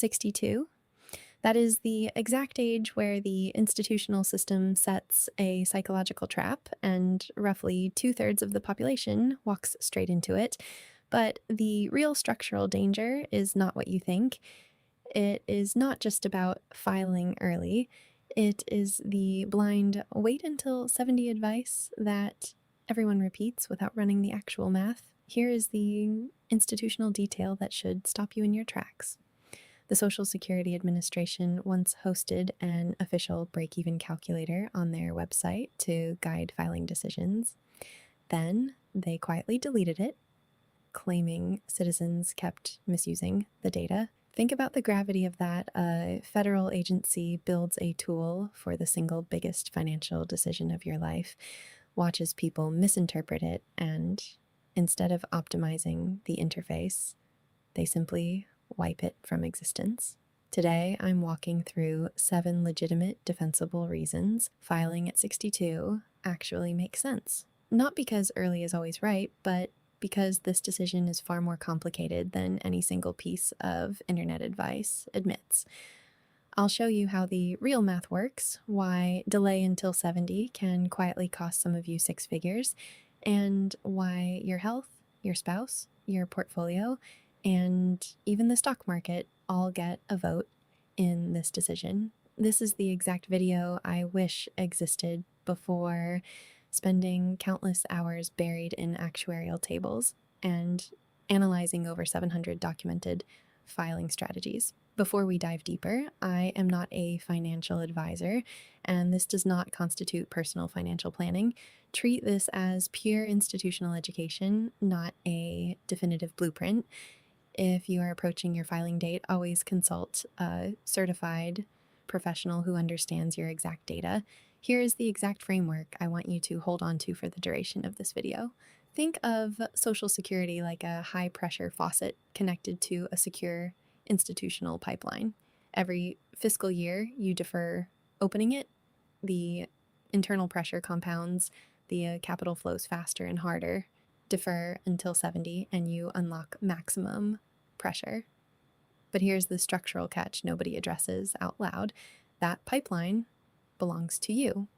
62. That is the exact age where the institutional system sets a psychological trap, and roughly 2/3 of the population walks straight into it. But the real structural danger is not what you think. It is not just about filing early. It is the blind wait until 70 advice that everyone repeats without running the actual math. Here is the institutional detail that should stop you in your tracks. The Social Security Administration once hosted an official break-even calculator on their website to guide filing decisions. Then they quietly deleted it, claiming citizens kept misusing the data. Think about the gravity of that. A federal agency builds a tool for the single biggest financial decision of your life, watches people misinterpret it, and instead of optimizing the interface, they simply wipe it from existence. Today, I'm walking through 7 legitimate, defensible reasons filing at 62 actually makes sense. Not because early is always right, but because this decision is far more complicated than any single piece of internet advice admits. I'll show you how the real math works, why delay until 70 can quietly cost some of you 6 figures, and why your health, your spouse, your portfolio, and even the stock market all get a vote in this decision. This is the exact video I wish existed before spending countless hours buried in actuarial tables and analyzing over 700 documented filing strategies. Before we dive deeper, I am not a financial advisor, and this does not constitute personal financial planning. Treat this as pure institutional education, not a definitive blueprint. If you are approaching your filing date, always consult a certified professional who understands your exact data. Here is the exact framework I want you to hold on to for the duration of this video. Think of Social Security like a high-pressure faucet connected to a secure institutional pipeline. Every fiscal year, you defer opening it, the internal pressure compounds, the capital flows faster and harder. Defer until 70, and you unlock maximum pressure. But here's the structural catch nobody addresses out loud. That pipeline belongs to you.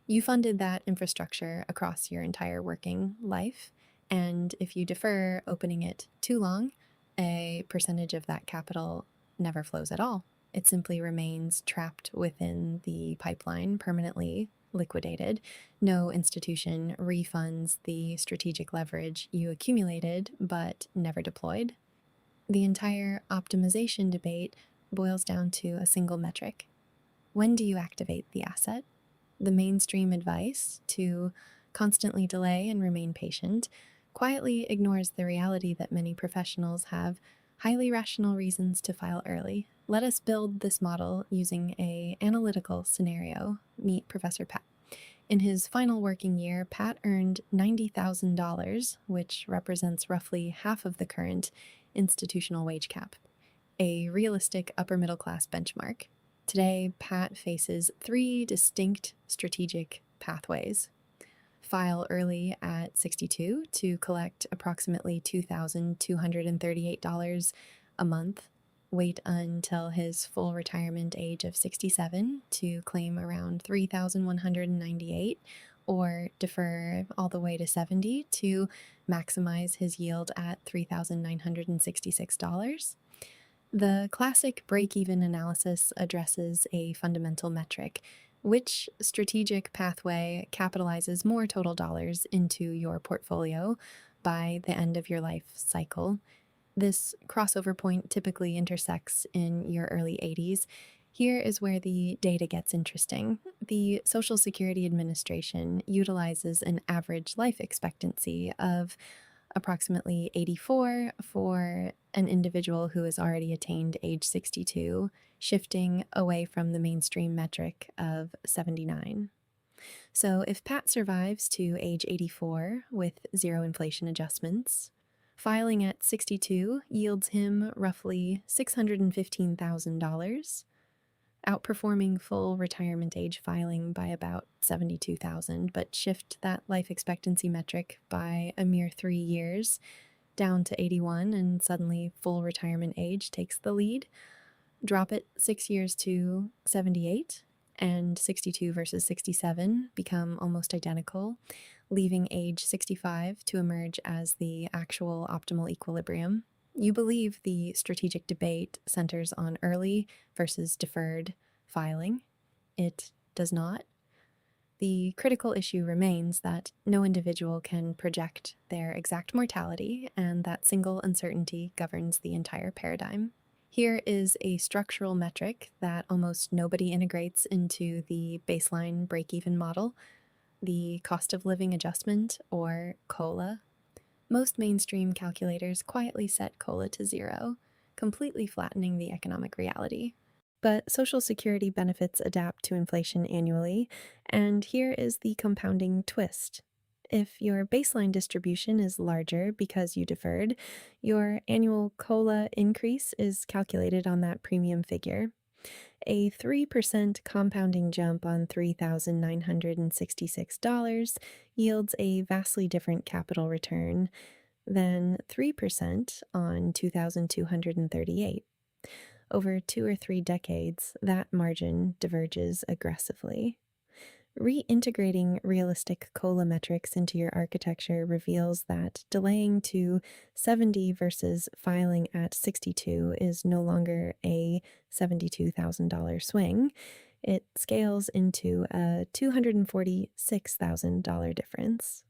You funded that infrastructure across your entire working life, and if you defer opening it too long, a percentage of that capital never flows at all. It simply remains trapped within the pipeline, permanently liquidated. No institution refunds the strategic leverage you accumulated but never deployed. The entire optimization debate boils down to a single metric. When do you activate the asset? The mainstream advice to constantly delay and remain patient quietly ignores the reality that many professionals have highly rational reasons to file early. Let us build this model using an analytical scenario. Meet Professor Pat. In his final working year, Pat earned $90,000, which represents roughly half of the current institutional wage cap, a realistic upper middle class benchmark. Today, Pat faces 3 distinct strategic pathways. File early at 62 to collect approximately $2,238 a month. Wait until his full retirement age of 67 to claim around $3,198, or defer all the way to 70 to maximize his yield at $3,966. The classic break-even analysis addresses a fundamental metric. Which strategic pathway capitalizes more total dollars into your portfolio by the end of your life cycle? This crossover point typically intersects in your early 80s. Here is where the data gets interesting. The Social Security Administration utilizes an average life expectancy of approximately 84 for an individual who has already attained age 62, shifting away from the mainstream metric of 79. So if Pat survives to age 84 with 0 inflation adjustments, filing at 62 yields him roughly $615,000, outperforming full retirement age filing by about $72,000, but shift that life expectancy metric by a mere 3 years down to 81, and suddenly full retirement age takes the lead. Drop it 6 years to 78, and 62 versus 67 become almost identical, leaving age 65 to emerge as the actual optimal equilibrium. You believe the strategic debate centers on early versus deferred filing. It does not. The critical issue remains that no individual can project their exact mortality, and that single uncertainty governs the entire paradigm. Here is a structural metric that almost nobody integrates into the baseline break-even model, the cost of living adjustment, or COLA. Most mainstream calculators quietly set COLA to 0, completely flattening the economic reality. But Social Security benefits adapt to inflation annually, and here is the compounding twist. If your baseline distribution is larger because you deferred, your annual COLA increase is calculated on that premium figure. A 3% compounding jump on $3,966 yields a vastly different capital return than 3% on $2,238. Over 2 or 3 decades, that margin diverges aggressively. Reintegrating realistic COLA metrics into your architecture reveals that delaying to 70 versus filing at 62 is no longer a $72,000 swing. It scales into a $246,000 difference.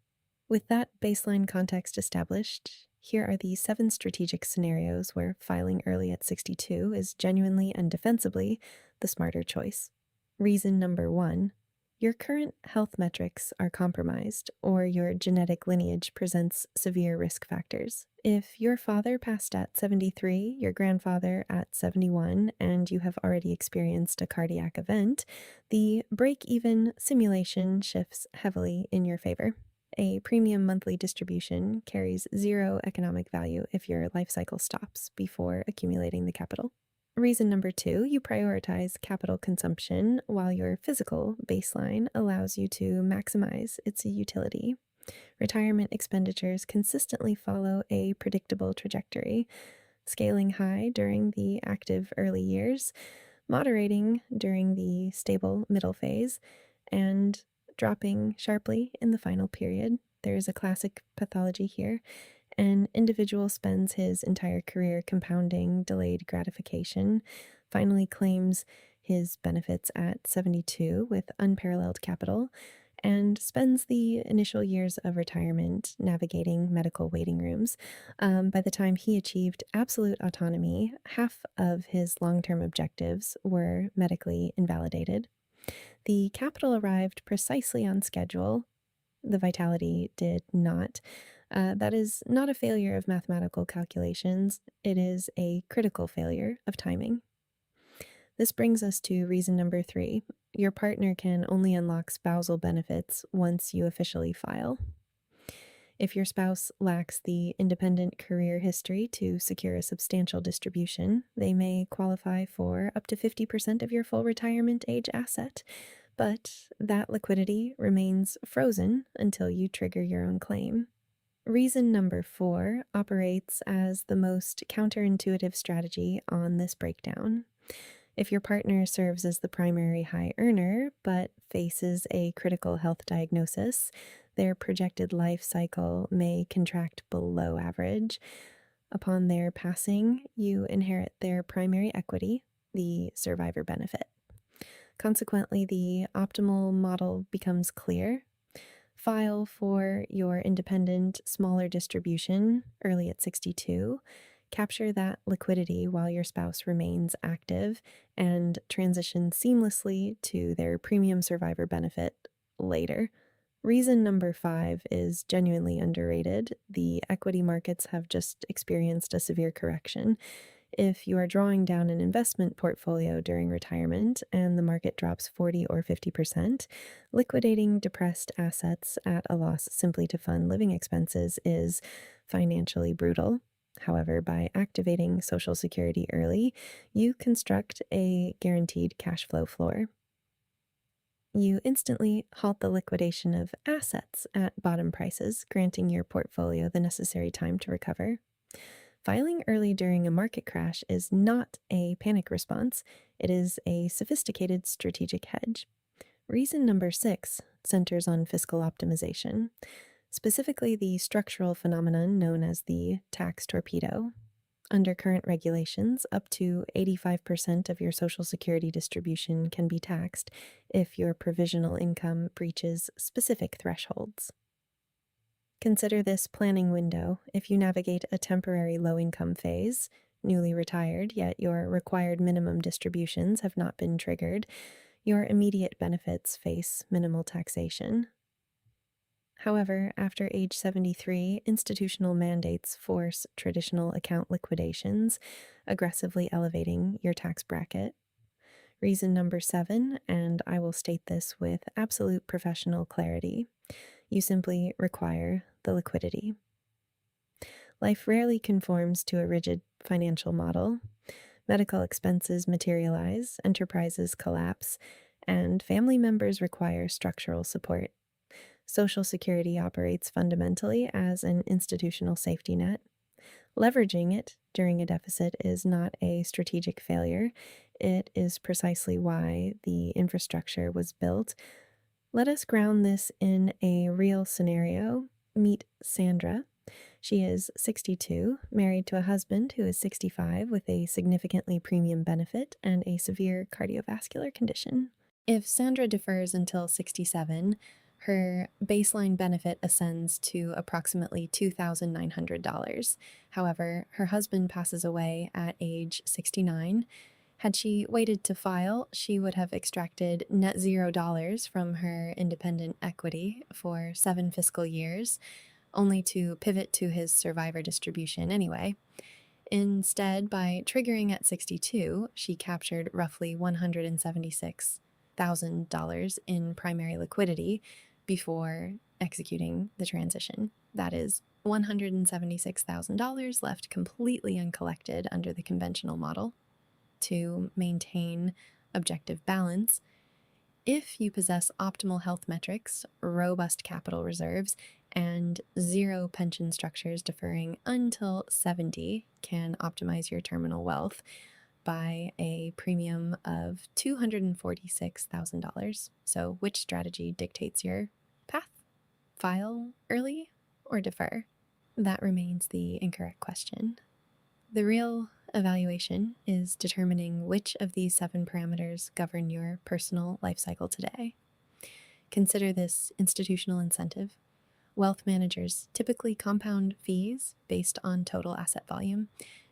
With that baseline context established, here are the 7 strategic scenarios where filing early at 62 is genuinely and defensibly the smarter choice. Reason number 1. Your current health metrics are compromised, or your genetic lineage presents severe risk factors. If your father passed at 73, your grandfather at 71, and you have already experienced a cardiac event, the break-even simulation shifts heavily in your favor. A premium monthly distribution carries 0 economic value if your life cycle stops before accumulating the capital. Reason number 2, you prioritize capital consumption while your physical baseline allows you to maximize its utility. Retirement expenditures consistently follow a predictable trajectory, scaling high during the active early years, moderating during the stable middle phase, and dropping sharply in the final period. There is a classic pathology here. An individual spends his entire career compounding delayed gratification, finally claims his benefits at 72 with unparalleled capital, and spends the initial years of retirement navigating medical waiting rooms. By the time he achieved absolute autonomy, half of his long-term objectives were medically invalidated. The capital arrived precisely on schedule. The vitality did not. That is not a failure of mathematical calculations. It is a critical failure of timing. This brings us to reason number 3. Your partner can only unlock spousal benefits once you officially file. If your spouse lacks the independent career history to secure a substantial distribution, they may qualify for up to 50% of your full retirement age asset, but that liquidity remains frozen until you trigger your own claim. Reason number 4 operates as the most counterintuitive strategy on this breakdown. If your partner serves as the primary high earner but faces a critical health diagnosis, their projected life cycle may contract below average. Upon their passing, you inherit their primary equity, the survivor benefit. Consequently, the optimal model becomes clear. File for your independent, smaller distribution early at 62. Capture that liquidity while your spouse remains active, and transition seamlessly to their premium survivor benefit later. Reason number 5 is genuinely underrated. The equity markets have just experienced a severe correction. If you are drawing down an investment portfolio during retirement and the market drops 40 or 50%, liquidating depressed assets at a loss simply to fund living expenses is financially brutal. However, by activating Social Security early, you construct a guaranteed cash flow floor. You instantly halt the liquidation of assets at bottom prices, granting your portfolio the necessary time to recover. Filing early during a market crash is not a panic response, it is a sophisticated strategic hedge. Reason number 6 centers on fiscal optimization, specifically the structural phenomenon known as the tax torpedo. Under current regulations, up to 85% of your Social Security distribution can be taxed if your provisional income breaches specific thresholds. Consider this planning window if you navigate a temporary low income phase, newly retired, yet your required minimum distributions have not been triggered. Your immediate benefits face minimal taxation. However, after age 73, institutional mandates force traditional account liquidations, aggressively elevating your tax bracket. Reason number 7, and I will state this with absolute professional clarity, you simply require the liquidity. Life rarely conforms to a rigid financial model. Medical expenses materialize, enterprises collapse, and family members require structural support. Social Security operates fundamentally as an institutional safety net. Leveraging it during a deficit is not a strategic failure. It is precisely why the infrastructure was built. Let us ground this in a real scenario. Meet Sandra. She is 62, married to a husband who is 65 with a significantly premium benefit and a severe cardiovascular condition. If Sandra defers until 67, her baseline benefit ascends to approximately $2,900. However, her husband passes away at age 69. Had she waited to file, she would have extracted net $0 from her independent equity for 7 fiscal years, only to pivot to his survivor distribution anyway. Instead, by triggering at 62, she captured roughly $176,000 in primary liquidity before executing the transition. That is $176,000 left completely uncollected under the conventional model. To maintain objective balance, if you possess optimal health metrics, robust capital reserves, and 0 pension structures deferring until 70 can optimize your terminal wealth by a premium of $246,000. So, which strategy dictates your path? File early or defer? That remains the incorrect question. The real evaluation is determining which of these 7 parameters govern your personal life cycle today. Consider this institutional incentive. Wealth managers typically compound fees based on total asset volume,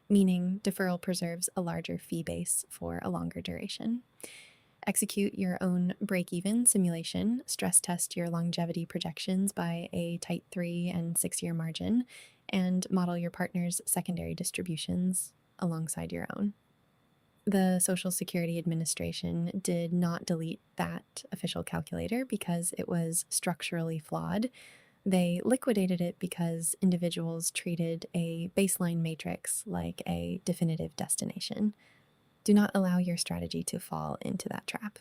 meaning deferral preserves a larger fee base for a longer duration. Execute your own break-even simulation, stress test your longevity projections by a tight 3 and 6-year margin, and model your partner's secondary distributions alongside your own. The Social Security Administration did not delete that official calculator because it was structurally flawed. They liquidated it because individuals treated a baseline matrix like a definitive destination. Do not allow your strategy to fall into that trap.